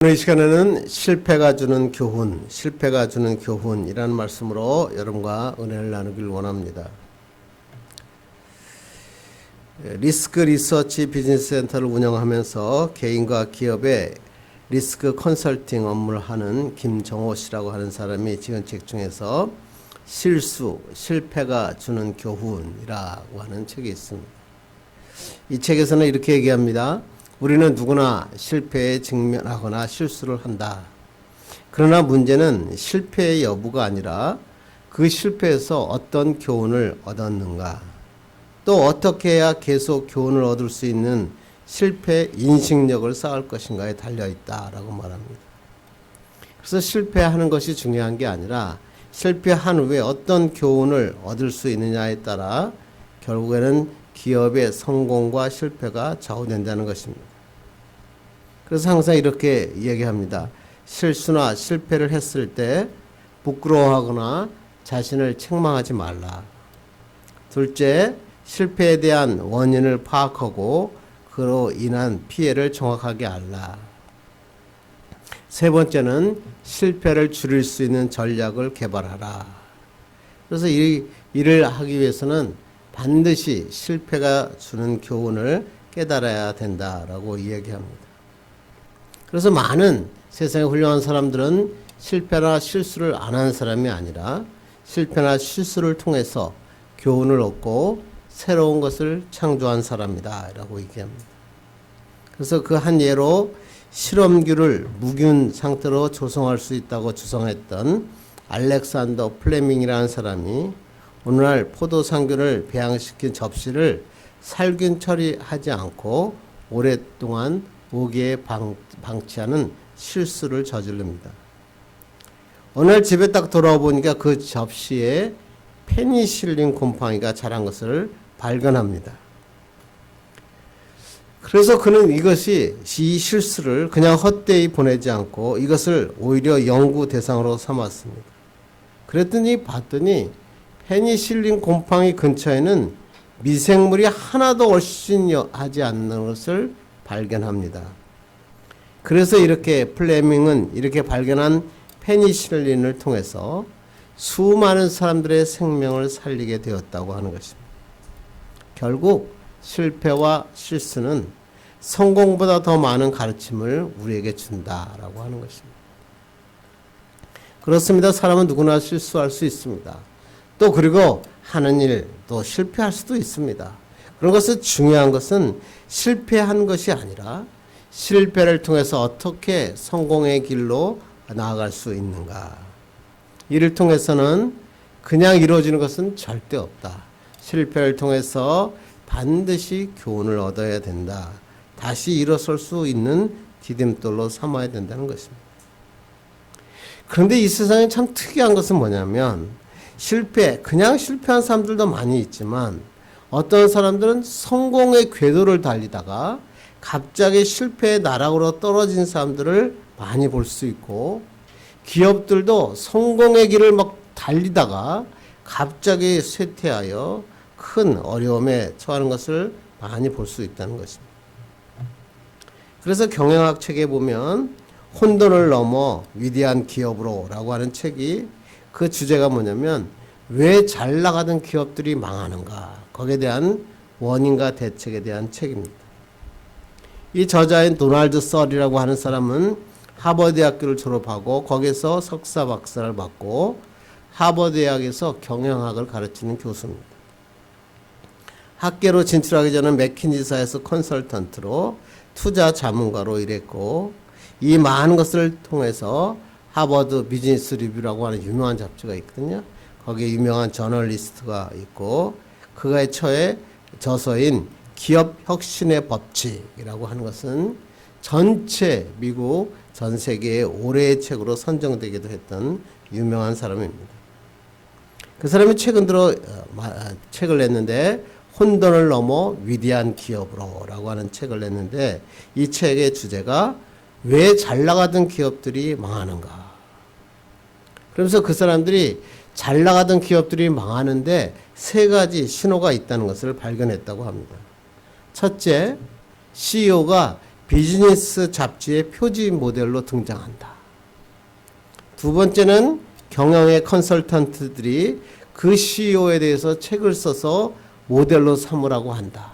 오늘 이 시간에는 실패가 주는 교훈이라는 말씀으로 여러분과 은혜를 나누길 원합니다. 리스크 리서치 비즈니스 센터를 운영하면서 개인과 기업의 리스크 컨설팅 업무를 하는 김정호 씨라고 하는 사람이 지은 책 중에서 실패가 주는 교훈이라고 하는 책이 있습니다. 이 책에서는 이렇게 얘기합니다. 우리는 누구나 실패에 직면하거나 실수를 한다. 그러나 문제는 실패의 여부가 아니라 그 실패에서 어떤 교훈을 얻었는가, 또 어떻게 해야 계속 교훈을 얻을 수 있는 실패 인식력을 쌓을 것인가에 달려있다라고 말합니다. 그래서 실패하는 것이 중요한 게 아니라 실패한 후에 어떤 교훈을 얻을 수 있느냐에 따라 결국에는 기업의 성공과 실패가 좌우된다는 것입니다. 그래서 항상 이렇게 얘기합니다. 실수나 실패를 했을 때 부끄러워하거나 자신을 책망하지 말라. 둘째, 실패에 대한 원인을 파악하고 그로 인한 피해를 정확하게 알라. 세 번째는 실패를 줄일 수 있는 전략을 개발하라. 그래서 일을 하기 위해서는 반드시 실패가 주는 교훈을 깨달아야 된다라고 이야기합니다. 그래서 많은 세상의 훌륭한 사람들은 실패나 실수를 안 한 사람이 아니라 실패나 실수를 통해서 교훈을 얻고 새로운 것을 창조한 사람이다 라고 얘기합니다. 그래서 그 한 예로 실험규를 무균 상태로 조성할 수 있다고 주장했던 알렉산더 플레밍이라는 사람이 오늘날 포도상균을 배양시킨 접시를 살균 처리하지 않고 오랫동안 오기에 방치하는 실수를 저지릅니다. 어느 날 집에 딱 돌아와 보니까 그 접시에 페니실린 곰팡이가 자란 것을 발견합니다. 그래서 그는 이 실수를 그냥 헛되이 보내지 않고 이것을 오히려 연구 대상으로 삼았습니다. 그랬더니 봤더니 페니실린 곰팡이 근처에는 미생물이 하나도 얼씬하지 않는 것을 발견합니다. 그래서 플레밍은 이렇게 발견한 페니실린을 통해서 수많은 사람들의 생명을 살리게 되었다고 하는 것입니다. 결국 실패와 실수는 성공보다 더 많은 가르침을 우리에게 준다라고 하는 것입니다. 그렇습니다. 사람은 누구나 실수할 수 있습니다. 또 그리고 하는 일도 실패할 수도 있습니다. 그런 것은 중요한 것은 실패한 것이 아니라 실패를 통해서 어떻게 성공의 길로 나아갈 수 있는가. 이를 통해서는 그냥 이루어지는 것은 절대 없다. 실패를 통해서 반드시 교훈을 얻어야 된다. 다시 일어설 수 있는 디딤돌로 삼아야 된다는 것입니다. 그런데 이 세상에 참 특이한 것은 뭐냐면 그냥 실패한 사람들도 많이 있지만 어떤 사람들은 성공의 궤도를 달리다가 갑자기 실패의 나락으로 떨어진 사람들을 많이 볼 수 있고, 기업들도 성공의 길을 막 달리다가 갑자기 쇠퇴하여 큰 어려움에 처하는 것을 많이 볼 수 있다는 것입니다. 그래서 경영학 책에 보면 혼돈을 넘어 위대한 기업으로 라고 하는 책이, 그 주제가 뭐냐면 왜 잘 나가던 기업들이 망하는가, 거기에 대한 원인과 대책에 대한 책입니다. 이 저자인 도널드 썰이라고 하는 사람은 하버드 대학교를 졸업하고 거기서 석사 박사를 받고 하버드 대학에서 경영학을 가르치는 교수입니다. 학계로 진출하기 전에 맥킨지사에서 컨설턴트로 투자 자문가로 일했고, 이 많은 것을 통해서 하버드 비즈니스 리뷰라고 하는 유명한 잡지가 있거든요. 거기에 유명한 저널리스트가 있고, 그의 저서인 기업 혁신의 법칙이라고 하는 것은 전체 미국 전 세계의 올해의 책으로 선정되기도 했던 유명한 사람입니다. 그 사람이 최근 들어 책을 냈는데 혼돈을 넘어 위대한 기업으로 라고 하는 책을 냈는데, 이 책의 주제가 왜 잘 나가던 기업들이 망하는가. 그러면서 그 사람들이 잘 나가던 기업들이 망하는데 세 가지 신호가 있다는 것을 발견했다고 합니다. 첫째, CEO가 비즈니스 잡지의 표지 모델로 등장한다. 두 번째는 경영의 컨설턴트들이 그 CEO에 대해서 책을 써서 모델로 삼으라고 한다.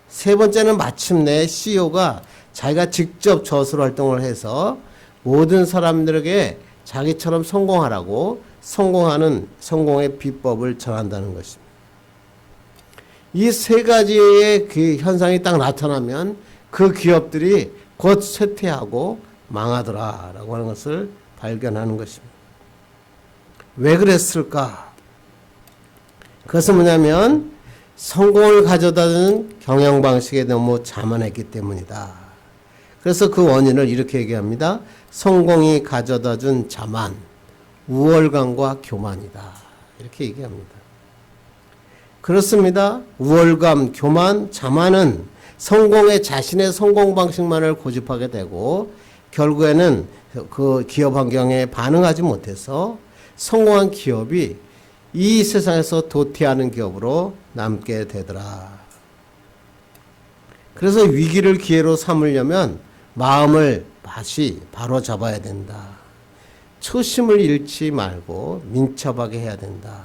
세 번째는 마침내 CEO가 자기가 직접 저술 활동을 해서 모든 사람들에게 자기처럼 성공하라고 성공하는 성공의 비법을 전한다는 것입니다. 이 세 가지의 그 현상이 딱 나타나면 그 기업들이 곧 쇠퇴하고 망하더라라고 하는 것을 발견하는 것입니다. 왜 그랬을까? 그것은 뭐냐면 성공을 가져다주는 경영 방식에 너무 자만했기 때문이다. 그래서 그 원인을 이렇게 얘기합니다. 성공이 가져다준 자만, 우월감과 교만이다. 이렇게 얘기합니다. 그렇습니다. 우월감, 교만, 자만은 성공의 자신의 성공 방식만을 고집하게 되고 결국에는 그 기업 환경에 반응하지 못해서 성공한 기업이 이 세상에서 도태하는 기업으로 남게 되더라. 그래서 위기를 기회로 삼으려면 마음을 다시 바로 잡아야 된다. 초심을 잃지 말고 민첩하게 해야 된다.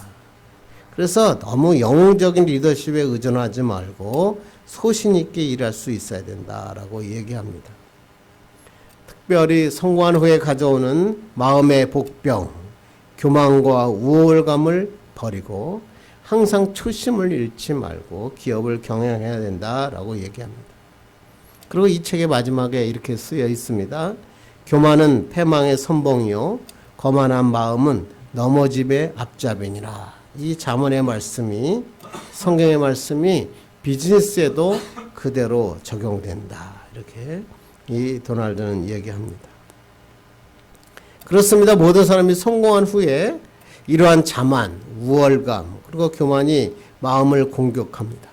그래서 너무 영웅적인 리더십에 의존하지 말고 소신 있게 일할 수 있어야 된다라고 얘기합니다. 특별히 성공한 후에 가져오는 마음의 복병, 교만과 우월감을 버리고 항상 초심을 잃지 말고 기업을 경영해야 된다라고 얘기합니다. 그리고 이 책의 마지막에 이렇게 쓰여 있습니다. 교만은 패망의 선봉이요 거만한 마음은 넘어짐의 앞잡이니라. 이 잠언의 말씀이 성경의 말씀이 비즈니스에도 그대로 적용된다. 이렇게 이 도널드는 얘기합니다. 그렇습니다. 모든 사람이 성공한 후에 이러한 자만, 우월감, 그리고 교만이 마음을 공격합니다.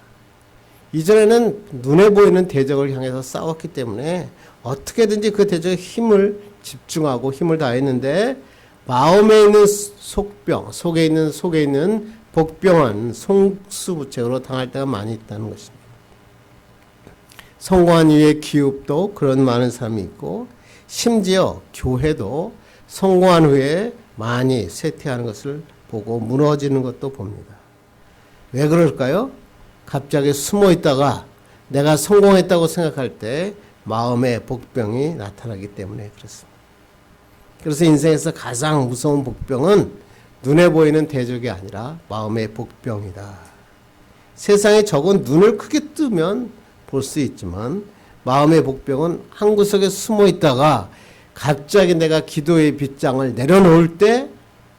이전에는 눈에 보이는 대적을 향해서 싸웠기 때문에 어떻게든지 그 대적에 힘을 집중하고 힘을 다했는데 마음에 있는 속병, 속에 있는 복병은 송수부책으로 당할 때가 많이 있다는 것입니다. 성공한 이후의 기업도 그런 많은 사람이 있고 심지어 교회도 성공한 후에 많이 쇠퇴하는 것을 보고 무너지는 것도 봅니다. 왜 그럴까요? 갑자기 숨어 있다가 내가 성공했다고 생각할 때 마음의 복병이 나타나기 때문에 그렇습니다. 그래서 인생에서 가장 무서운 복병은 눈에 보이는 대적이 아니라 마음의 복병이다. 세상에 적은 눈을 크게 뜨면 볼 수 있지만 마음의 복병은 한 구석에 숨어 있다가 갑자기 내가 기도의 빗장을 내려놓을 때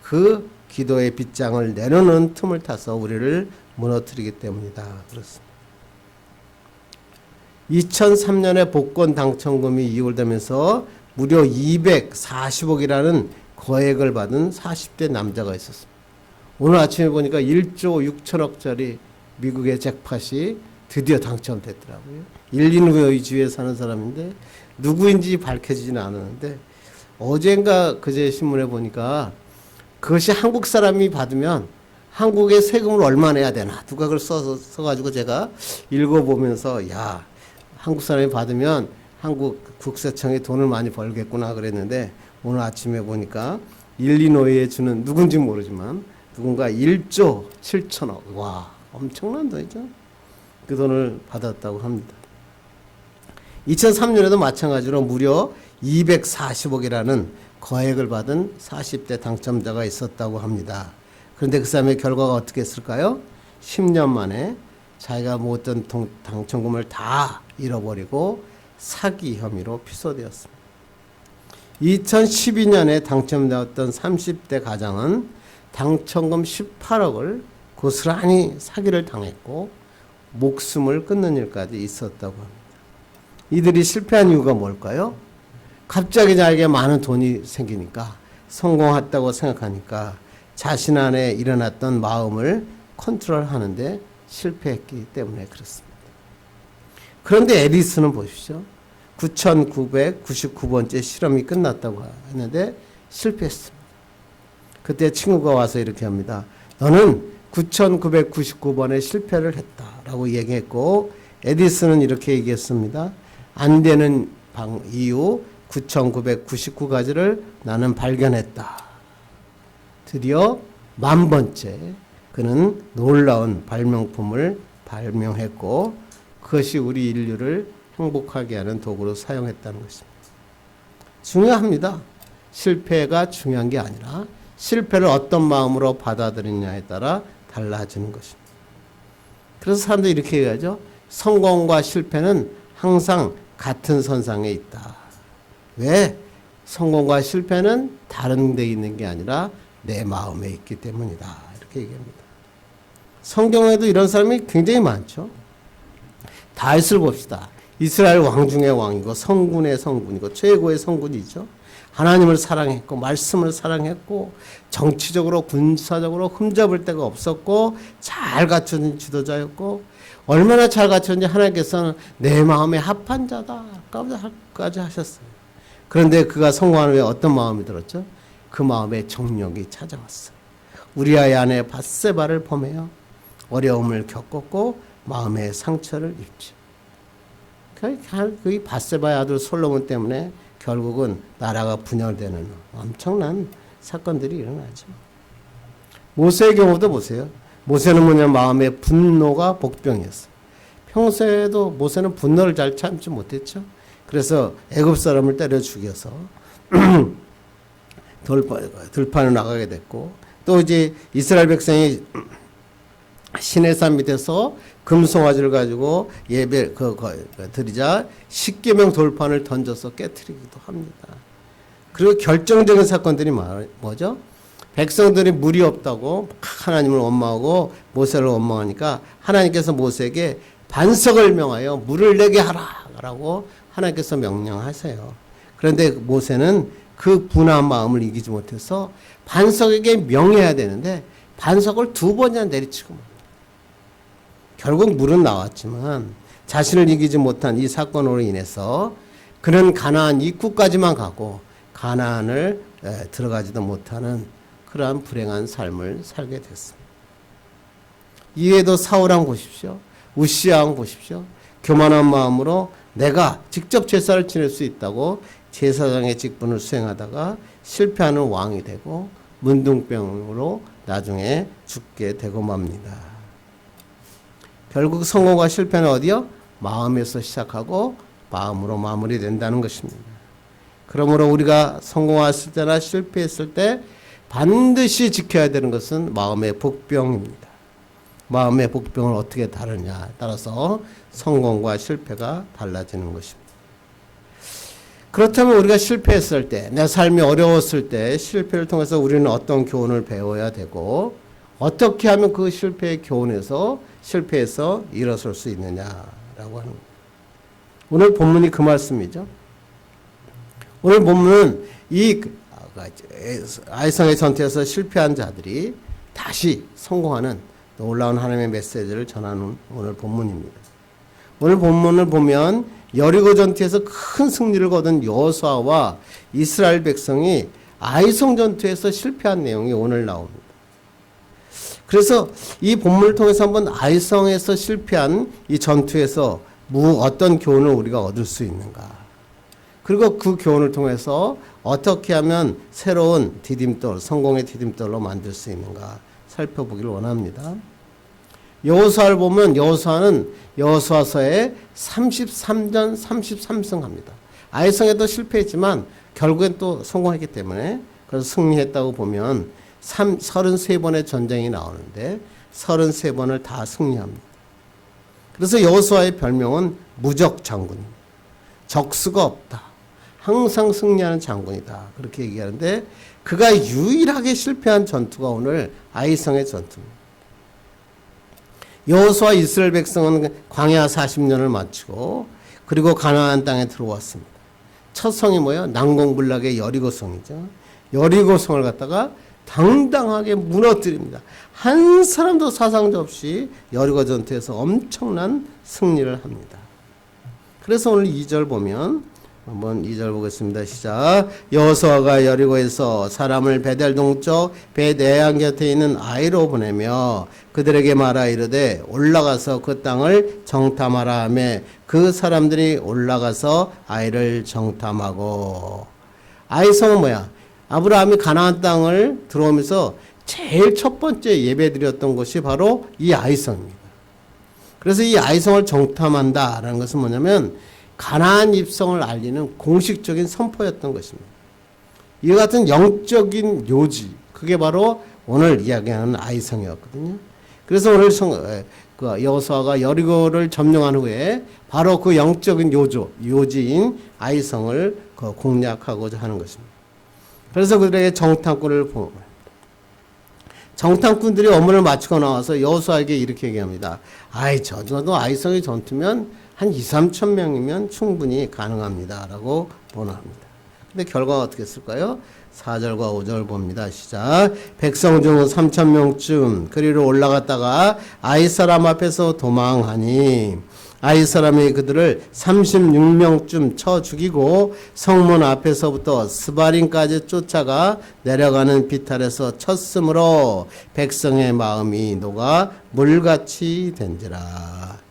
그 기도의 빗장을 내려놓는 틈을 타서 우리를 무너뜨리기 때문이다. 그렇습니다. 2003년에 복권 당첨금이 이월되면서 무려 240억이라는 거액을 받은 40대 남자가 있었습니다. 오늘 아침에 보니까 1조 6천억짜리 미국의 잭팟이 드디어 당첨됐더라고요. 일리노이 주에 사는 사람인데 누구인지 밝혀지지는 않았는데 어젠가 그제 신문에 보니까 그것이 한국 사람이 받으면 한국에 세금을 얼마 내야 되나 누가 그걸 써가지고 제가 읽어보면서 야 한국 사람이 받으면 한국 국세청이 돈을 많이 벌겠구나 그랬는데 오늘 아침에 보니까 일리노이에 주는 누군지 모르지만 누군가 1조 7천억 와 엄청난 돈이죠. 그 돈을 받았다고 합니다. 2003년에도 마찬가지로 무려 240억이라는 거액을 받은 40대 당첨자가 있었다고 합니다. 그런데 그 사람의 결과가 어떻게 했을까요? 10년 만에 자기가 모았던 당첨금을 다 잃어버리고 사기 혐의로 피소되었습니다. 2012년에 당첨되었던 30대 가장은 당첨금 18억을 고스란히 사기를 당했고 목숨을 끊는 일까지 있었다고 합니다. 이들이 실패한 이유가 뭘까요? 갑자기 자기에게 많은 돈이 생기니까 성공했다고 생각하니까 자신 안에 일어났던 마음을 컨트롤하는데 실패했기 때문에 그렇습니다. 그런데 에디슨은 보십시오. 9,999번째 실험이 끝났다고 했는데 실패했습니다. 그때 친구가 와서 이렇게 합니다. 너는 9,999번의 실패를 했다라고 얘기했고 에디슨은 이렇게 얘기했습니다. 안 되는 이유 9,999가지를 나는 발견했다. 드디어 10,000번째 그는 놀라운 발명품을 발명했고 그것이 우리 인류를 행복하게 하는 도구로 사용했다는 것입니다. 중요합니다. 실패가 중요한 게 아니라 실패를 어떤 마음으로 받아들이냐에 따라 달라지는 것입니다. 그래서 사람들이 이렇게 얘기하죠. 성공과 실패는 항상 같은 선상에 있다. 왜? 성공과 실패는 다른 데 있는 게 아니라 내 마음에 있기 때문이다. 이렇게 얘기합니다. 성경에도 이런 사람이 굉장히 많죠. 다윗을 봅시다. 이스라엘 왕 중의 왕이고 성군의 성군이고 최고의 성군이죠. 하나님을 사랑했고 말씀을 사랑했고 정치적으로 군사적으로 흠잡을 데가 없었고 잘 갖춘 지도자였고 얼마나 잘 갖췄는지 하나님께서는 내 마음에 합한 자다까지 하셨어요. 그런데 그가 성공하는 후에 어떤 마음이 들었죠? 그 마음에 정욕이 찾아왔어요. 우리아의 아내 밧세바를 범해요. 어려움을 겪었고 마음의 상처를 입죠. 그 밧세바의 아들 솔로몬 때문에 결국은 나라가 분열되는 엄청난 사건들이 일어나죠. 모세의 경우도 보세요. 모세는 뭐냐 마음의 분노가 복병이었어요. 평소에도 모세는 분노를 잘 참지 못했죠. 그래서 애굽 사람을 때려 죽여서 들판을 나가게 됐고 또 이제 이스라엘 백성이 시내산 밑에서 금송아지를 가지고 예배 드리자 십계명 돌판을 던져서 깨트리기도 합니다. 그리고 결정적인 사건들이 뭐죠? 백성들이 물이 없다고 하나님을 원망하고 모세를 원망하니까 하나님께서 모세에게 반석을 명하여 물을 내게 하라라고 하나님께서 명령하세요. 그런데 모세는 그 분한 마음을 이기지 못해서 반석에게 명해야 되는데 반석을 2번이나 내리치고 맙니다. 결국 물은 나왔지만 자신을 이기지 못한 이 사건으로 인해서 그는 가나안 입구까지만 가고 가나안을 들어가지도 못하는 그러한 불행한 삶을 살게 됐습니다. 이외에도 사울왕 보십시오. 우시아왕 보십시오. 교만한 마음으로 내가 직접 제사를 지낼 수 있다고 제사장의 직분을 수행하다가 실패하는 왕이 되고 문둥병으로 나중에 죽게 되고 맙니다. 결국 성공과 실패는 어디요? 마음에서 시작하고 마음으로 마무리된다는 것입니다. 그러므로 우리가 성공했을 때나 실패했을 때 반드시 지켜야 되는 것은 마음의 복병입니다. 마음의 복병을 어떻게 다루냐에 따라서 성공과 실패가 달라지는 것입니다. 그렇다면 우리가 실패했을 때, 내 삶이 어려웠을 때 실패를 통해서 우리는 어떤 교훈을 배워야 되고 어떻게 하면 그 실패의 교훈에서 실패해서 일어설 수 있느냐라고 하는 겁니다. 오늘 본문이 그 말씀이죠. 오늘 본문은 이 아이성의 전투에서 실패한 자들이 다시 성공하는 놀라운 하나님의 메시지를 전하는 오늘 본문입니다. 오늘 본문을 보면 여리고 전투에서 큰 승리를 거둔 여호수아와 이스라엘 백성이 아이성 전투에서 실패한 내용이 오늘 나옵니다. 그래서 이 본문을 통해서 한번 아이성에서 실패한 이 전투에서 어떤 교훈을 우리가 얻을 수 있는가, 그리고 그 교훈을 통해서 어떻게 하면 새로운 디딤돌, 성공의 디딤돌로 만들 수 있는가 살펴보기를 원합니다. 여호수아를 보면 여호수아는 여호수아서에 33전 33승합니다. 아이성에도 실패했지만 결국엔 또 성공했기 때문에 그래서 승리했다고 보면 33번의 전쟁이 나오는데 33번을 다 승리합니다. 그래서 여호수아의 별명은 무적 장군입니다. 적수가 없다. 항상 승리하는 장군이다. 그렇게 얘기하는데 그가 유일하게 실패한 전투가 오늘 아이성의 전투입니다. 여호수아 이스라엘 백성은 광야 40년을 마치고 그리고 가나안 땅에 들어왔습니다. 첫 성이 뭐예요? 난공불락의 여리고성이죠. 여리고성을 갖다가 당당하게 무너뜨립니다. 한 사람도 사상자 없이 여리고 전투에서 엄청난 승리를 합니다. 그래서 오늘 2절 보면 한번 2절 보겠습니다. 시작. 여호수아가 여리고에서 사람을 베델 동쪽 벳에안 곁에 있는 아이로 보내며 그들에게 말하 이르되 올라가서 그 땅을 정탐하라 하며 그 사람들이 올라가서 아이를 정탐하고. 아이성은 뭐야? 아브라함이 가나안 땅을 들어오면서 제일 첫 번째 예배드렸던 곳이 바로 이 아이성입니다. 그래서 이 아이성을 정탐한다라는 것은 뭐냐면 가나안 입성을 알리는 공식적인 선포였던 것입니다. 이와 같은 영적인 요지, 그게 바로 오늘 이야기하는 아이성이었거든요. 그래서 오늘 여호수아가 여리고를 점령한 후에 바로 그 영적인 요지인 아이성을 공략하고자 하는 것입니다. 그래서 그들에게 정탐꾼을 보냅니다. 정탐꾼들이 업무를 마치고 나와서 여호수아에게 이렇게 얘기합니다. 저 정도 아이성의 전투면 한 2, 3천 명이면 충분히 가능합니다. 라고 보너합니다. 근데 결과가 어떻게 했을까요? 4절과 5절 봅니다. 시작. 백성 중 3천 명쯤 그리로 올라갔다가 아이 사람 앞에서 도망하니 아이 사람이 그들을 36명쯤 쳐 죽이고 성문 앞에서부터 스바림까지 쫓아가 내려가는 비탈에서 쳤으므로 백성의 마음이 녹아 물같이 된지라.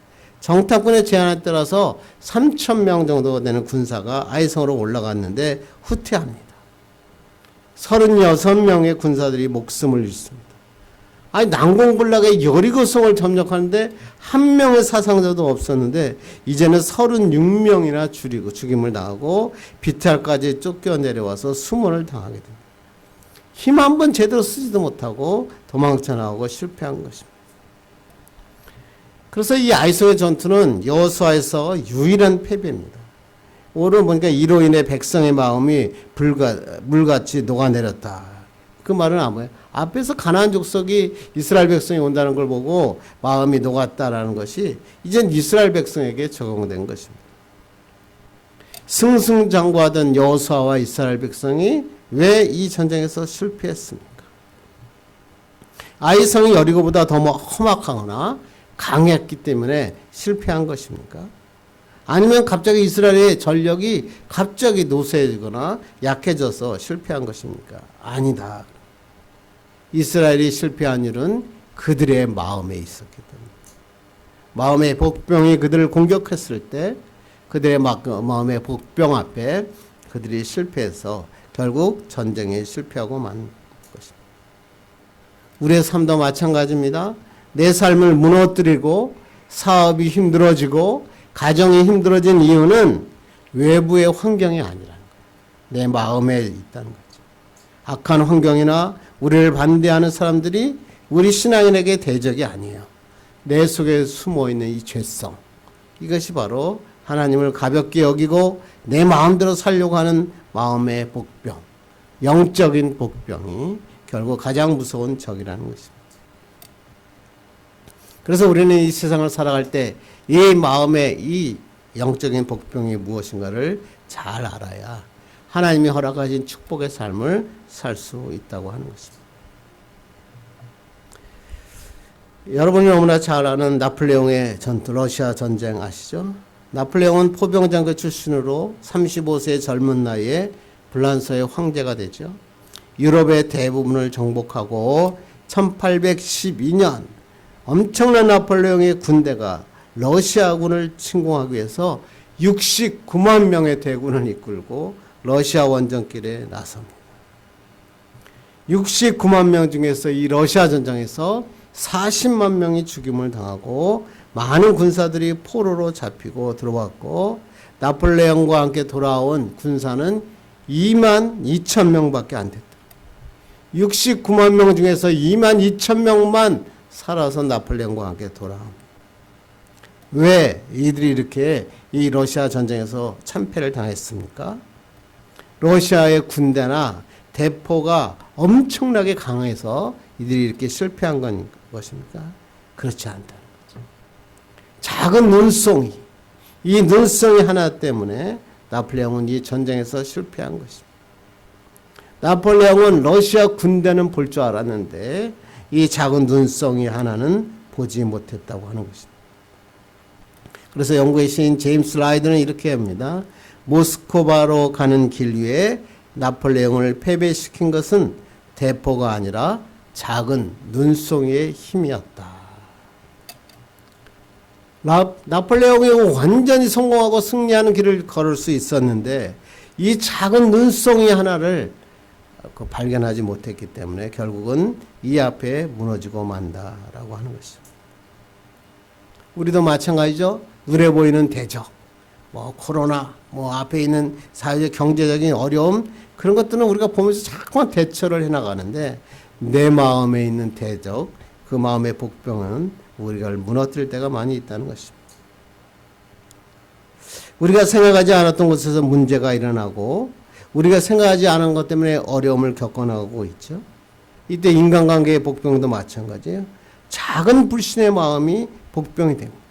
정탐꾼의 제안에 따라서 3,000명 정도 되는 군사가 아이성으로 올라갔는데 후퇴합니다. 36명의 군사들이 목숨을 잃습니다. 난공불락의 여리고성을 점령하는데 한 명의 사상자도 없었는데 이제는 36명이나 죽임을 당하고 비탈까지 쫓겨 내려와서 수모를 당하게 됩니다. 힘 한 번 제대로 쓰지도 못하고 도망쳐 나오고 실패한 것입니다. 그래서 이 아이성의 전투는 여호수아에서 유일한 패배입니다. 오늘 보니까 이로 인해 백성의 마음이 물같이 녹아내렸다. 그 말은 뭐예요? 앞에서 가나안 족속이 이스라엘 백성이 온다는 걸 보고 마음이 녹았다라는 것이 이젠 이스라엘 백성에게 적용된 것입니다. 승승장구하던 여호수아와 이스라엘 백성이 왜 이 전쟁에서 실패했습니까? 아이성이 여리고보다 더 험악하거나 강했기 때문에 실패한 것입니까? 아니면 갑자기 이스라엘의 전력이 갑자기 노쇠해지거나 약해져서 실패한 것입니까? 아니다. 이스라엘이 실패한 일은 그들의 마음에 있었기 때문에. 마음의 복병이 그들을 공격했을 때 그들의 마음의 복병 앞에 그들이 실패해서 결국 전쟁에 실패하고 만 것입니다. 우리의 삶도 마찬가지입니다. 내 삶을 무너뜨리고 사업이 힘들어지고 가정이 힘들어진 이유는 외부의 환경이 아니라는 거예요. 내 마음에 있다는 거죠. 악한 환경이나 우리를 반대하는 사람들이 우리 신앙인에게 대적이 아니에요. 내 속에 숨어있는 이 죄성, 이것이 바로 하나님을 가볍게 여기고 내 마음대로 살려고 하는 마음의 복병, 영적인 복병이 결국 가장 무서운 적이라는 것입니다. 그래서 우리는 이 세상을 살아갈 때 이 마음의 이 영적인 복병이 무엇인가를 잘 알아야 하나님이 허락하신 축복의 삶을 살 수 있다고 하는 것입니다. 여러분이 너무나 잘 아는 나폴레옹의 전투, 러시아 전쟁 아시죠? 나폴레옹은 포병장교 출신으로 35세의 젊은 나이에 불란서의 황제가 되죠. 유럽의 대부분을 정복하고 1812년 엄청난 나폴레옹의 군대가 러시아군을 침공하기 위해서 69만 명의 대군을 이끌고 러시아 원정길에 나섭니다. 69만 명 중에서 이 러시아 전장에서 40만 명이 죽임을 당하고 많은 군사들이 포로로 잡히고 들어왔고 나폴레옹과 함께 돌아온 군사는 2만 2천 명밖에 안 됐다. 69만 명 중에서 2만 2천 명만 살아서 나폴레옹과 함께 돌아옵니다. 왜 이들이 이렇게 이 러시아 전쟁에서 참패를 당했습니까? 러시아의 군대나 대포가 엄청나게 강해서 이들이 이렇게 실패한 것입니까? 그렇지 않다는 거죠. 작은 눈송이, 이 눈송이 하나 때문에 나폴레옹은 이 전쟁에서 실패한 것입니다. 나폴레옹은 러시아 군대는 볼 줄 알았는데 이 작은 눈송이 하나는 보지 못했다고 하는 것입니다. 그래서 영국의 시인 제임스 라이드는 이렇게 합니다. 모스크바로 가는 길 위에 나폴레옹을 패배시킨 것은 대포가 아니라 작은 눈송이의 힘이었다. 나폴레옹이 완전히 성공하고 승리하는 길을 걸을 수 있었는데 이 작은 눈송이 하나를 발견하지 못했기 때문에 결국은 이 앞에 무너지고 만다라고 하는 것이죠. 우리도 마찬가지죠. 눈에 보이는 대적, 코로나, 앞에 있는 사회적 경제적인 어려움, 그런 것들은 우리가 보면서 자꾸만 대처를 해나가는데 내 마음에 있는 대적, 그 마음의 복병은 우리가 무너뜨릴 때가 많이 있다는 것입니다. 우리가 생각하지 않았던 곳에서 문제가 일어나고 우리가 생각하지 않은 것 때문에 어려움을 겪어나가고 있죠. 이때 인간관계의 복병도 마찬가지예요. 작은 불신의 마음이 복병이 됩니다.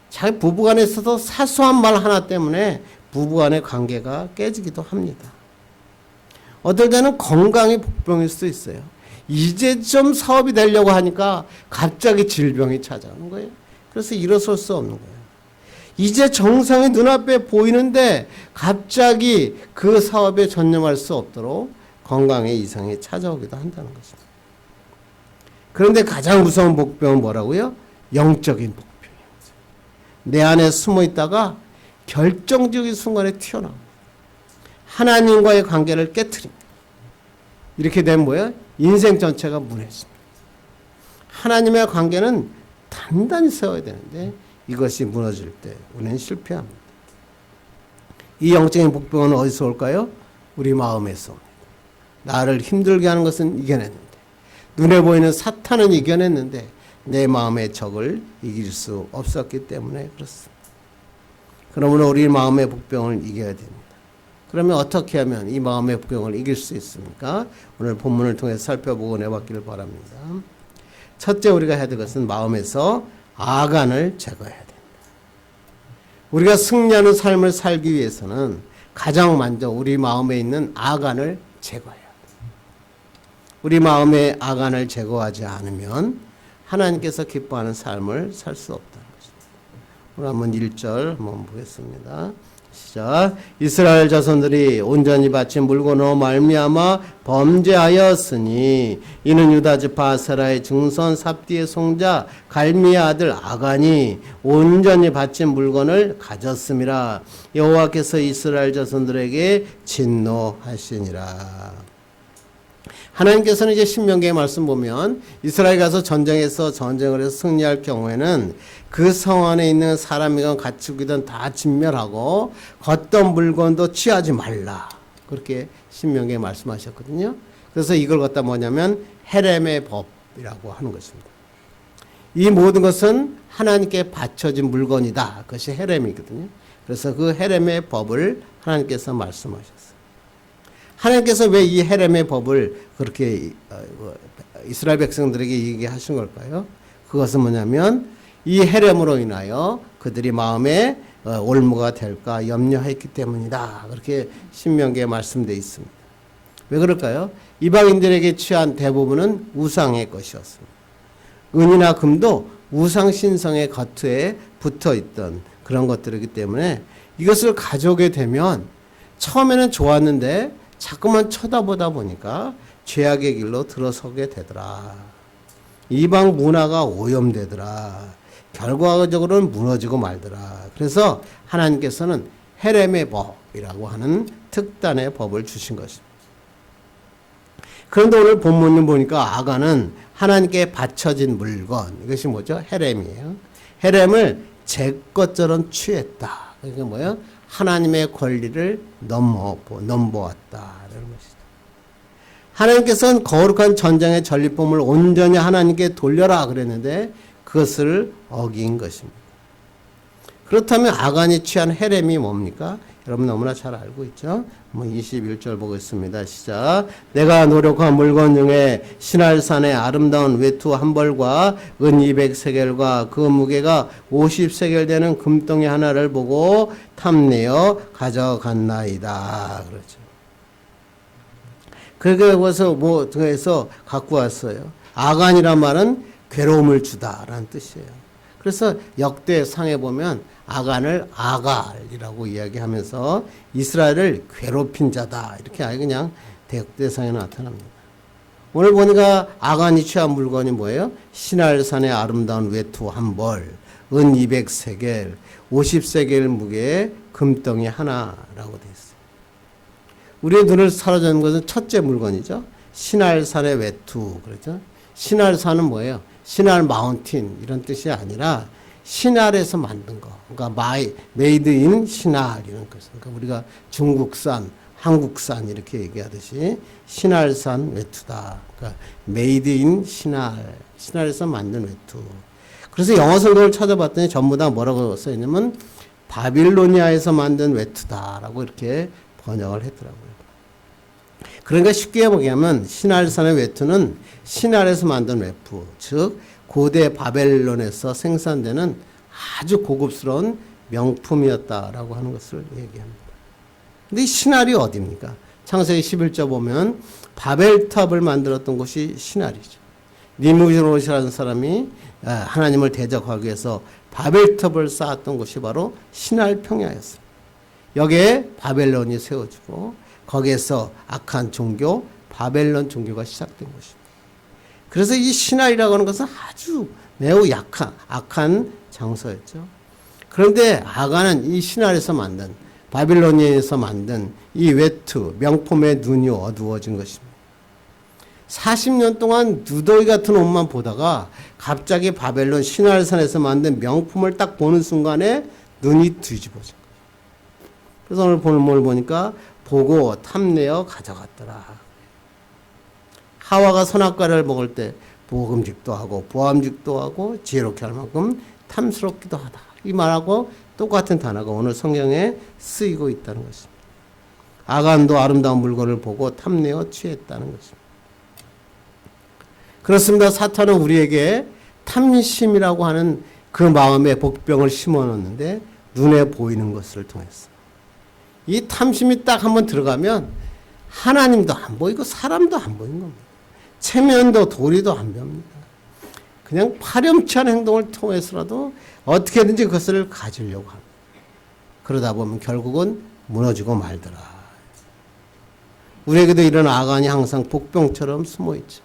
자기 부부간에 있어도 사소한 말 하나 때문에 부부간의 관계가 깨지기도 합니다. 어떨 때는 건강이 복병일 수도 있어요. 이제 좀 사업이 되려고 하니까 갑자기 질병이 찾아오는 거예요. 그래서 일어설 수 없는 거예요. 이제 정상이 눈앞에 보이는데 갑자기 그 사업에 전념할 수 없도록 건강의 이상이 찾아오기도 한다는 것입니다. 그런데 가장 무서운 복병은 뭐라고요? 영적인 복병입니다. 내 안에 숨어 있다가 결정적인 순간에 튀어나옵니다. 하나님과의 관계를 깨트립니다. 이렇게 되면 뭐예요? 인생 전체가 무너집니다. 하나님의 관계는 단단히 세워야 되는데 이것이 무너질 때 우리는 실패합니다. 이 영적인 복병은 어디서 올까요? 우리 마음에서 옵니다. 나를 힘들게 하는 것은 이겨냈는데, 눈에 보이는 사탄은 이겨냈는데 내 마음의 적을 이길 수 없었기 때문에 그렇습니다. 그러므로 우리 마음의 복병을 이겨야 됩니다. 그러면 어떻게 하면 이 마음의 복병을 이길 수 있습니까? 오늘 본문을 통해서 살펴보고 내봤기를 바랍니다. 첫째 우리가 해야 될 것은 마음에서 아간을 제거해야 됩니다. 우리가 승리하는 삶을 살기 위해서는 가장 먼저 우리 마음에 있는 아간을 제거해야 돼요. 우리 마음의 아간을 제거하지 않으면 하나님께서 기뻐하는 삶을 살 수 없다는 것입니다. 오늘 한번 1절 한번 보겠습니다. 시작. 이스라엘 자손들이 온전히 바친 물건으로 말미암아 범죄하였으니 이는 유다 지파 아세라의 증손 삽디의 송자 갈미의 아들 아간이 온전히 바친 물건을 가졌음이라. 여호와께서 이스라엘 자손들에게 진노하시니라. 하나님께서는 이제 신명기의 말씀 보면 이스라엘 가서 전쟁을 해서 승리할 경우에는 그 성 안에 있는 사람이건 가축이든 다 진멸하고 걷던 물건도 취하지 말라. 그렇게 신명기에 말씀하셨거든요. 그래서 이걸 갖다 뭐냐면 헤렘의 법이라고 하는 것입니다. 이 모든 것은 하나님께 바쳐진 물건이다. 그것이 헤렘이거든요. 그래서 그 헤렘의 법을 하나님께서 말씀하셨어요. 하나님께서 왜 이 헤렘의 법을 그렇게 이스라엘 백성들에게 얘기하신 걸까요? 그것은 뭐냐면 이 헤렘으로 인하여 그들이 마음에 올무가 될까 염려했기 때문이다. 그렇게 신명기에 말씀되어 있습니다. 왜 그럴까요? 이방인들에게 취한 대부분은 우상의 것이었습니다. 은이나 금도 우상 신성의 겉에 붙어있던 그런 것들이기 때문에 이것을 가져오게 되면 처음에는 좋았는데 자꾸만 쳐다보다 보니까 죄악의 길로 들어서게 되더라. 이방 문화가 오염되더라. 결과적으로는 무너지고 말더라. 그래서 하나님께서는 헤렘의 법이라고 하는 특단의 법을 주신 것입니다. 그런데 오늘 본문을 보니까 아간은 하나님께 바쳐진 물건, 이것이 뭐죠? 헤렘이에요. 헤렘을 제 것처럼 취했다. 그게 뭐예요? 하나님의 권리를 넘보았다. 이런 것이죠. 하나님께서는 거룩한 전장의 전리품을 온전히 하나님께 돌려라 그랬는데 그것을 어긴 것입니다. 그렇다면 아간이 취한 헤렘이 뭡니까? 여러분 너무나 잘 알고 있죠? 21절 보겠습니다. 시작. 내가 노력한 물건 중에 시날산의 아름다운 외투 한 벌과 은 200세겔과 그 무게가 50세겔 되는 금덩이 하나를 보고 탐내어 가져갔나이다. 그렇죠. 그래서 그래서 갖고 왔어요. 아간이란 말은 괴로움을 주다라는 뜻이에요. 그래서 역대상에 보면 아간을 아갈이라고 이야기하면서 이스라엘을 괴롭힌 자다. 이렇게 아예 그냥 대상에 나타납니다. 오늘 보니까 아간이 취한 물건이 뭐예요? 시날산의 아름다운 외투 한 벌, 은 200세겔, 50세겔 무게의 금덩이 하나라고 되어 있어요. 우리의 눈을 사로잡는 것은 첫째 물건이죠. 시날산의 외투. 그렇죠? 시날산은 뭐예요? 시날 마운틴 이런 뜻이 아니라 시날에서 만든 거. 그러니까 메이드 인 시날 이런 거. 그러니까 우리가 중국산, 한국산 이렇게 얘기하듯이 시날산 외투다. 그러니까 메이드 인 시날, 시날에서 만든 외투. 그래서 영어 성경을 찾아봤더니 전부 다 뭐라고 써 있냐면 바빌로니아에서 만든 외투다라고 이렇게 번역을 했더라고요. 그러니까 쉽게 얘기하면 시날산의 외투는 시날에서 만든 외투, 즉 고대 바벨론에서 생산되는 아주 고급스러운 명품이었다라고 하는 것을 얘기합니다. 근데 이 시날이 어디입니까? 창세기 11절 보면 바벨탑을 만들었던 곳이 시날이죠. 니무롯이라는 사람이 하나님을 대적하기 위해서 바벨탑을 쌓았던 곳이 바로 시날 평야였어요. 여기에 바벨론이 세워지고 거기에서 악한 종교, 바벨론 종교가 시작된 것입니다. 그래서 이 시날이라고 하는 것은 아주 매우 악한 장소였죠. 그런데 아간은 이 시날에서 만든, 바빌로니아에서 만든 이 외투, 명품의 눈이 어두워진 것입니다. 40년 동안 누더기 같은 옷만 보다가 갑자기 바벨론 시날산에서 만든 명품을 딱 보는 순간에 눈이 뒤집어진 거예요. 그래서 오늘 본문을 보니까 보고 탐내어 가져갔더라. 하와가 선악과를 먹을 때 보금직도 하고 보암직도 하고 지혜롭게 할 만큼 탐스럽기도 하다. 이 말하고 똑같은 단어가 오늘 성경에 쓰이고 있다는 것입니다. 아간도 아름다운 물건을 보고 탐내어 취했다는 것입니다. 그렇습니다. 사탄은 우리에게 탐심이라고 하는 그 마음에 복병을 심어놓는데 눈에 보이는 것을 통해서 이 탐심이 딱 한번 들어가면 하나님도 안 보이고 사람도 안 보이는 겁니다. 체면도 도리도 안 봅니다. 그냥 파렴치한 행동을 통해서라도 어떻게든지 그것을 가지려고 합니다. 그러다 보면 결국은 무너지고 말더라. 우리에게도 이런 아간이 항상 복병처럼 숨어있죠.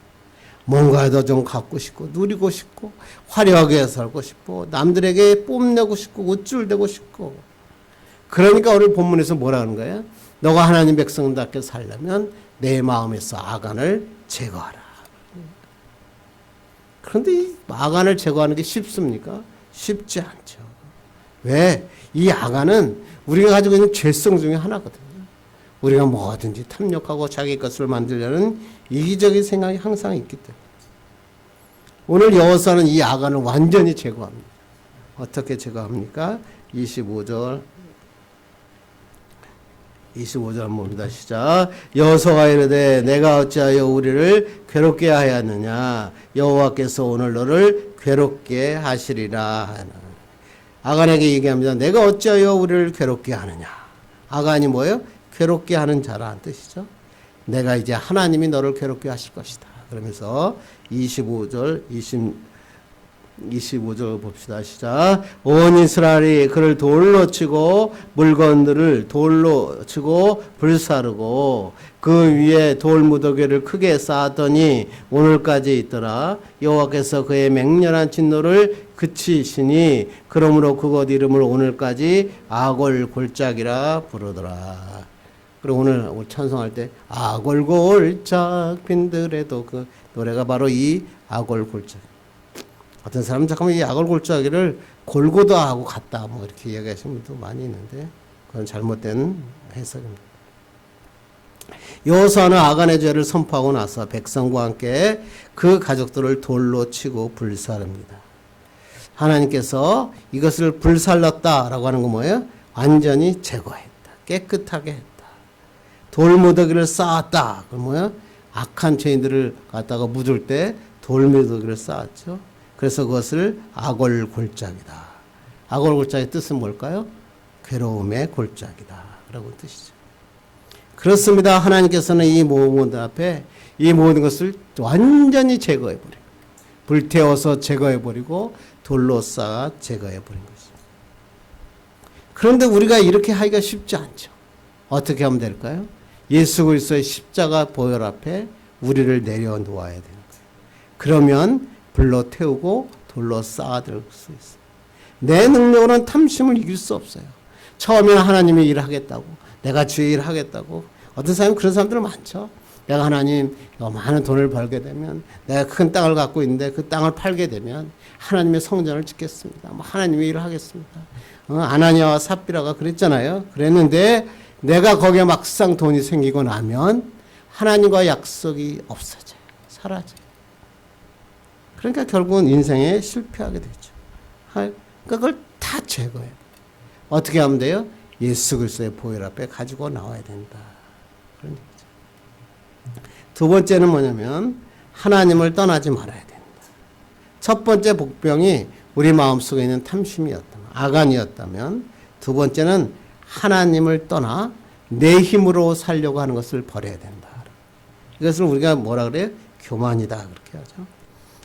뭔가도 좀 갖고 싶고 누리고 싶고 화려하게 살고 싶고 남들에게 뽐내고 싶고 우쭐대고 싶고. 그러니까 오늘 본문에서 뭐라 하는 거예요? 너가 하나님 백성답게 살려면 내 마음에서 아간을 제거하라. 그런데 이 아간을 제거하는 게 쉽습니까? 쉽지 않죠. 왜? 이 아간은 우리가 가지고 있는 죄성 중에 하나거든요. 우리가 뭐든지 탐욕하고 자기 것을 만들려는 이기적인 생각이 항상 있기 때문에. 오늘 여호수아는 이 아간을 완전히 제거합니다. 어떻게 제거합니까? 25절 한번 봅니다. 시작. 여호수아가 이르되 내가 어찌하여 우리를 괴롭게 하였느냐. 여호와께서 오늘 너를 괴롭게 하시리라. 아간에게 얘기합니다. 내가 어찌하여 우리를 괴롭게 하느냐. 아간이 뭐예요? 괴롭게 하는 자라는 뜻이죠. 내가 이제 하나님이 너를 괴롭게 하실 것이다. 그러면서 25절 봅시다. 시작. 온 이스라엘이 그를 돌로 치고 물건들을 돌로 치고 불사르고 그 위에 돌 무더기를 크게 쌓았더니 오늘까지 있더라. 여호와께서 그의 맹렬한 진노를 그치시니 그러므로 그곳 이름을 오늘까지 아골 골짜기라 부르더라. 그리고 오늘 찬송할 때 아골 골짝 빈들에도 그 노래가 바로 이 아골 골짜기. 어떤 사람은 잠깐만 이 아골 골짜기를 골고다하고 같다 뭐 이렇게 이야기하시는 분도 많이 있는데 그건 잘못된 해석입니다. 여호수아는 아간의 죄를 선포하고 나서 백성과 함께 그 가족들을 돌로 치고 불사릅니다. 하나님께서 이것을 불살랐다라고 하는 건 뭐예요? 완전히 제거했다. 깨끗하게 했다. 돌무더기를 쌓았다. 그건 뭐예요? 악한 죄인들을 갖다가 묻을 때 돌무더기를 쌓았죠. 그래서 그것을 아골 골짜기다. 아골 골짜기의 뜻은 뭘까요? 괴로움의 골짜기다. 라고 뜻이죠. 그렇습니다. 하나님께서는 이 모든 앞에 이 모든 것을 완전히 제거해버리고 불태워서 제거해버리고 돌로 쌓아 제거해버린 것입니다. 그런데 우리가 이렇게 하기가 쉽지 않죠. 어떻게 하면 될까요? 예수 그리스도의 십자가 보혈 앞에 우리를 내려놓아야 되는 거예요. 그러면 불로 태우고 돌로 쌓아들 수 있어요. 내 능력으로는 탐심을 이길 수 없어요. 처음에는 하나님이 일하겠다고, 내가 주의 일하겠다고. 어떤 사람은 그런 사람들 많죠. 내가 하나님 많은 돈을 벌게 되면, 내가 큰 땅을 갖고 있는데 그 땅을 팔게 되면 하나님의 성전을 짓겠습니다. 하나님의 일을 하겠습니다. 아나니아와 삽비라가 그랬잖아요. 그랬는데 내가 거기에 막상 돈이 생기고 나면 하나님과 약속이 없어져요. 사라져요. 그러니까 결국은 인생에 실패하게 되죠. 그러니까 그걸 다 제거해요. 어떻게 하면 돼요? 예수 그리스도의 보혈 앞에 가지고 나와야 된다. 그런 얘기죠. 두 번째는 뭐냐면 하나님을 떠나지 말아야 된다. 첫 번째 복병이 우리 마음속에 있는 탐심이었다면, 아간이었다면, 두 번째는 하나님을 떠나 내 힘으로 살려고 하는 것을 버려야 된다. 이것을 우리가 뭐라 그래요? 교만이다. 그렇게 하죠.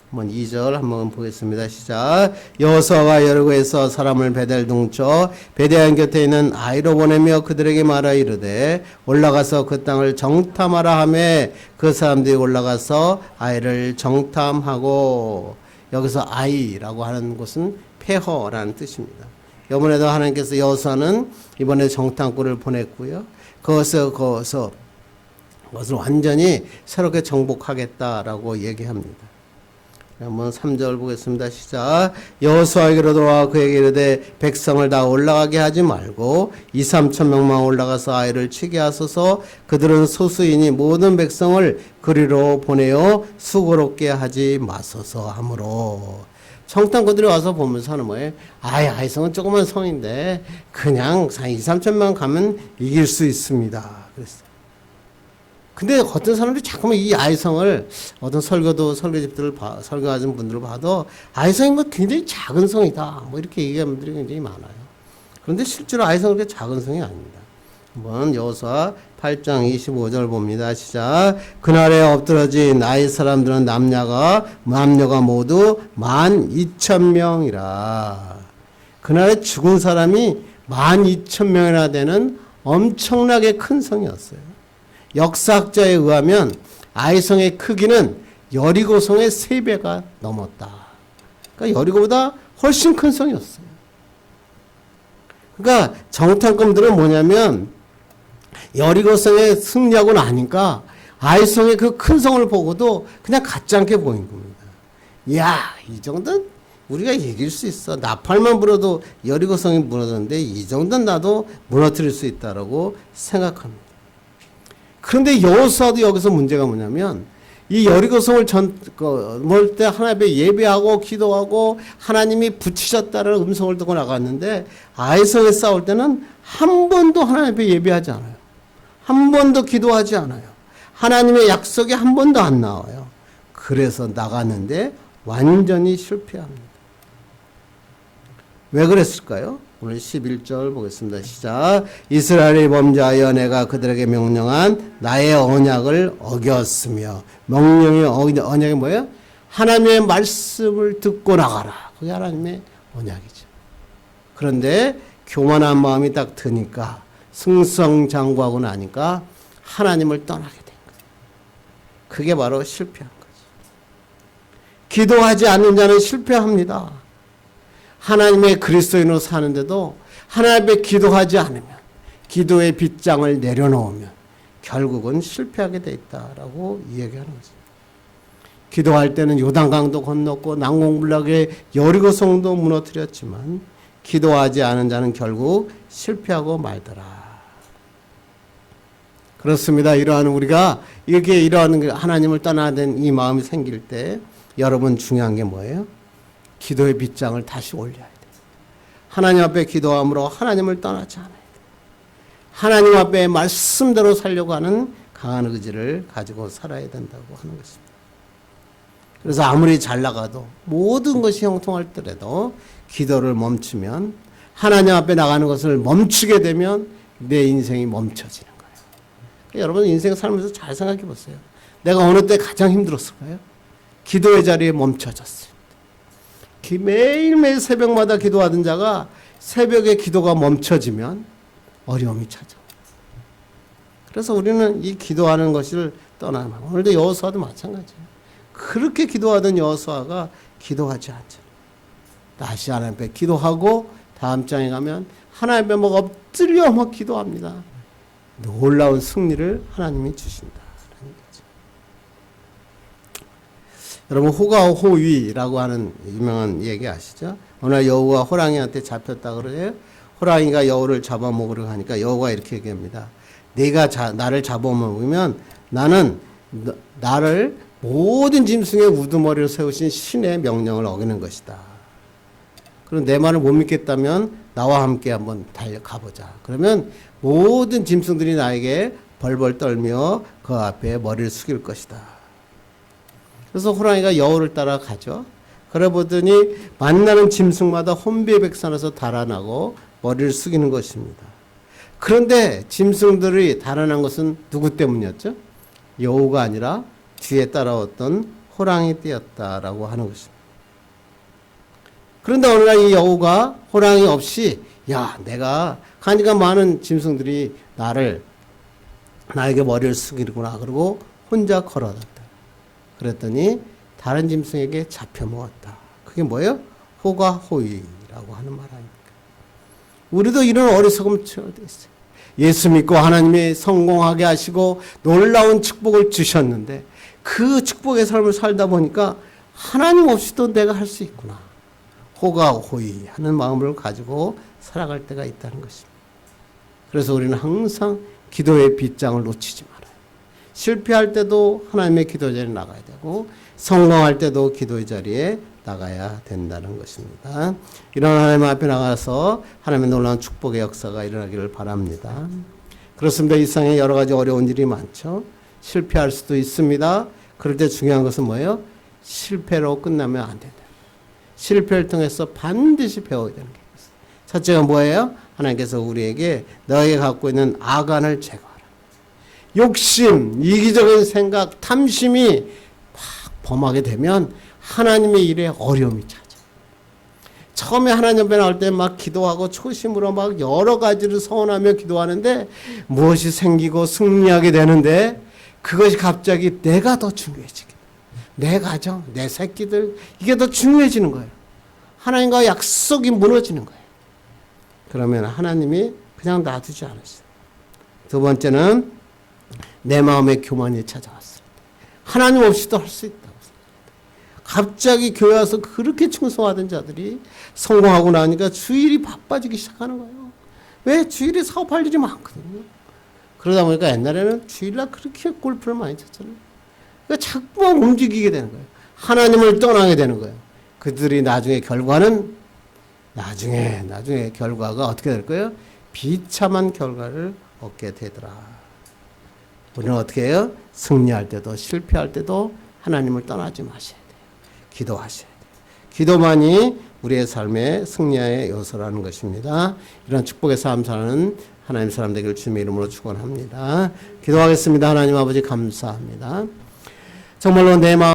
한번 2절 한번 보겠습니다. 시작. 여호수아가 여리고에서 사람을 베델 동쳐 베데안 곁에 있는 아이로 보내며 그들에게 말하 이르되 올라가서 그 땅을 정탐하라 하며 그 사람들이 올라가서 아이를 정탐하고, 여기서 아이라고 하는 곳은 폐허라는 뜻입니다. 이번에도 하나님께서 여호수아는 이번에 정탐꾼을 보냈고요. 그것을 완전히 새롭게 정복하겠다라고 얘기합니다. 한번 3절 보겠습니다. 시작. 여호수아에게로 돌아와 그에게 이르되 백성을 다 올라가게 하지 말고 2-3천 명만 올라가서 아이를 치게 하소서. 그들은 소수이니 모든 백성을 그리로 보내어 수고롭게 하지 마소서 하므로. 정탐꾼들이 와서 보면서 하는 뭐예요? 아이성은 조그만 성인데 그냥 2-3천만 가면 이길 수 있습니다. 그랬어요. 근데 어떤 사람들이 자꾸만 이 아이성을, 어떤 설교집들을 설교하신 분들을 봐도 아이성이 뭐 굉장히 작은 성이다, 뭐 이렇게 얘기하는 분들이 굉장히 많아요. 그런데 실제로 아이성은 그렇게 작은 성이 아닙니다. 한번 여호수아 8장 25절 봅니다. 시작. 그날에 엎드러진 아이 사람들은 남녀가 모두 12,000명이라. 그날에 죽은 사람이 12,000명이나 되는 엄청나게 큰 성이었어요. 역사학자에 의하면 아이성의 크기는 여리고성의 3배가 넘었다. 그러니까 여리고보다 훨씬 큰 성이었어요. 그러니까 정탐꾼들은 뭐냐면 여리고성에 승리하고 나니까 아이성의 그 큰 성을 보고도 그냥 같지 않게 보인 겁니다. 이야, 이 정도는 우리가 이길 수 있어. 나팔만 불어도 여리고성이 무너졌는데 이 정도는 나도 무너뜨릴 수 있다라고 생각합니다. 그런데 여호수아도 여기서 문제가 뭐냐면 이 여리고성을 뭘 때 하나님 앞에 예배하고 기도하고 하나님이 붙이셨다는 음성을 듣고 나갔는데 아이성에 싸울 때는 한 번도 하나님 앞에 예배하지 않아요. 한 번도 기도하지 않아요. 하나님의 약속이 한 번도 안 나와요. 그래서 나갔는데 완전히 실패합니다. 왜 그랬을까요? 오늘 11절 보겠습니다. 시작. 이스라엘이 범죄하여 내가 그들에게 명령한 나의 언약을 어겼으며. 명령의 언약이 뭐예요? 하나님의 말씀을 듣고 나가라. 그게 하나님의 언약이죠. 그런데 교만한 마음이 딱 드니까, 승성장구하고 나니까 하나님을 떠나게 된 거예요. 그게 바로 실패한 거죠. 기도하지 않는 자는 실패합니다. 하나님의 그리스도인으로 사는데도 하나님 앞에 기도하지 않으면, 기도의 빗장을 내려놓으면 결국은 실패하게 돼 있다라고 이야기하는 거죠. 기도할 때는 요단강도 건넜고 난공불락의 여리고성도 무너뜨렸지만 기도하지 않은 자는 결국 실패하고 말더라. 그렇습니다. 우리가 이러한 하나님을 떠나야 되는 이 마음이 생길 때 여러분 중요한 게 뭐예요? 기도의 빗장을 다시 올려야 돼요. 하나님 앞에 기도함으로 하나님을 떠나지 않아야 돼요. 하나님 앞에 말씀대로 살려고 하는 강한 의지를 가지고 살아야 된다고 하는 것입니다. 그래서 아무리 잘 나가도, 모든 것이 형통하더라도 기도를 멈추면, 하나님 앞에 나가는 것을 멈추게 되면 내 인생이 멈춰지는 거예요. 그러니까 여러분 인생 살면서 잘 생각해 보세요. 내가 어느 때 가장 힘들었을까요? 기도의 자리에 멈춰졌어요. 매일매일 새벽마다 기도하던 자가 새벽에 기도가 멈춰지면 어려움이 찾아옵니다. 그래서 우리는 이 기도하는 것을 떠나면 오늘도 여호수아도 마찬가지예요. 그렇게 기도하던 여호수아가 기도하지 않잖아요. 다시 하나님 앞에 기도하고 다음 장에 가면 하나님 앞에 막 엎드려 막 기도합니다. 놀라운 승리를 하나님이 주신다. 여러분 호가호위라고 하는 유명한 얘기 아시죠? 오늘 여우가 호랑이한테 잡혔다 그래요. 호랑이가 여우를 잡아먹으려고 하니까 여우가 이렇게 얘기합니다. 내가 나를 잡아먹으면 나는 나를 모든 짐승의 우두머리로 세우신 신의 명령을 어기는 것이다. 그럼 내 말을 못 믿겠다면 나와 함께 한번 가보자. 그러면 모든 짐승들이 나에게 벌벌 떨며 그 앞에 머리를 숙일 것이다. 그래서 호랑이가 여우를 따라가죠. 그래 보더니 만나는 짐승마다 혼비백산해서 달아나고 머리를 숙이는 것입니다. 그런데 짐승들이 달아난 것은 누구 때문이었죠? 여우가 아니라 뒤에 따라왔던 호랑이 떼였다라고 하는 것입니다. 그런데 어느 날 이 여우가 호랑이 없이 야 내가 가니까 많은 짐승들이 나에게 머리를 숙이는구나 그러고 혼자 걸어갔다. 그랬더니 다른 짐승에게 잡혀 먹었다. 그게 뭐예요? 호가호위라고 하는 말 아닙니까? 우리도 이런 어리석음 처해 있어요. 예수 믿고 하나님이 성공하게 하시고 놀라운 축복을 주셨는데 그 축복의 삶을 살다 보니까 하나님 없이도 내가 할 수 있구나. 호가호위 하는 마음을 가지고 살아갈 때가 있다는 것입니다. 그래서 우리는 항상 기도의 빗장을 놓치지 말아요. 실패할 때도 하나님의 기도 자리에 나가야 되고 성공할 때도 기도의 자리에 나가야 된다는 것입니다. 이런 하나님 앞에 나가서 하나님의 놀라운 축복의 역사가 일어나기를 바랍니다. 그렇습니다. 이 세상에 여러 가지 어려운 일이 많죠. 실패할 수도 있습니다. 그럴 때 중요한 것은 뭐예요? 실패로 끝나면 안 된다. 실패를 통해서 반드시 배워야 되는 게 있어요. 첫째가 뭐예요? 하나님께서 우리에게 너에게 갖고 있는 악안을 제거하라. 욕심, 이기적인 생각, 탐심이 막 범하게 되면 하나님의 일에 어려움이 찾아요. 처음에 하나님 앞에 나올 때 막 기도하고 초심으로 막 여러 가지를 서원하며 기도하는데 무엇이 생기고 승리하게 되는데 그것이 갑자기 내가 더 중요해지게 돼요. 내 가정, 내 새끼들 이게 더 중요해지는 거예요. 하나님과 약속이 무너지는 거예요. 그러면 하나님이 그냥 놔두지 않으세요. 두 번째는 내 마음의 교만이 찾아왔을 때 하나님 없이도 할 수 있다고 생각합니다. 갑자기 교회 와서 그렇게 충성하던 자들이 성공하고 나니까 주일이 바빠지기 시작하는 거예요. 왜? 주일에 사업할 일이 많거든요. 그러다 보니까 옛날에는 주일날 그렇게 골프를 많이 쳤잖아요. 그러니까 자꾸만 움직이게 되는 거예요. 하나님을 떠나게 되는 거예요. 그들이 나중에 결과는 나중에 결과가 어떻게 될 거예요? 비참한 결과를 얻게 되더라. 우리는 어떻게 해요? 승리할 때도 실패할 때도 하나님을 떠나지 마셔야 돼요. 기도하셔야 돼요. 기도만이 우리의 삶의 승리의 요소라는 것입니다. 이런 축복의 삶 사는 하나님 사람 되기를 주님의 이름으로 축원합니다. 기도하겠습니다. 하나님 아버지 감사합니다. 정말로 내 마음